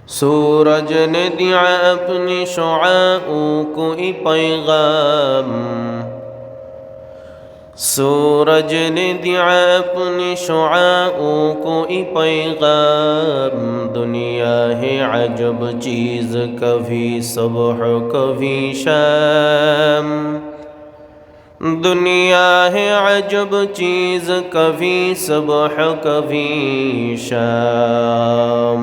سورج نے دیا اپنی شعاعوں کو پیغام، سورج نے دیا اپنی شعاعوں کو پیغام، دنیا ہے عجب چیز کبھی صبح کبھی شام، دنیا ہے عجب چیز کبھی صبح کبھی شام،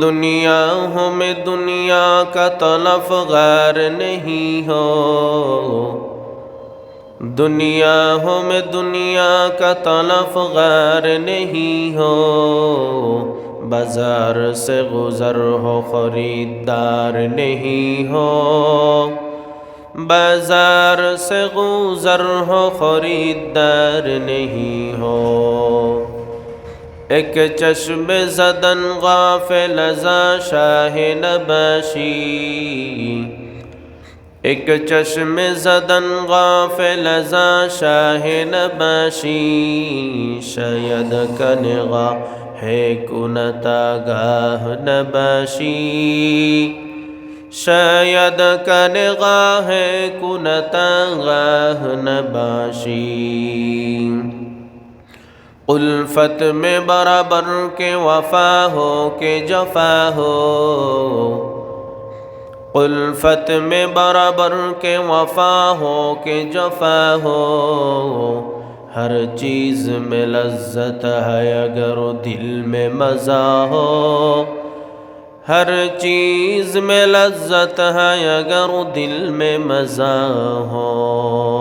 دنیا ہو میں دنیا کا طلب غیر نہیں ہو، دنیا ہو میں دنیا کا طلب غیر نہیں ہو، بازار سے گزر ہو خریدار نہیں ہو، بازار سے گزر ہو خریدار نہیں ہو، ایک چشم زدن غافل ازاں شاہ نباشی، ایک چشم زدن غافل ازاں شاہ نباشی، شاید کا نگاہ ہے کنت آگاہ نباشی، شاید کا نگاہ ہے کنت آگاہ نباشی، الفت میں برابر کے وفا ہو کہ جفا ہو، الفت میں برابر کے وفا ہو کہ جفا ہو، ہر چیز میں لذت ہے اگر دل میں مزہ ہو، ہر چیز میں لذت ہے اگر دل میں مزہ ہو۔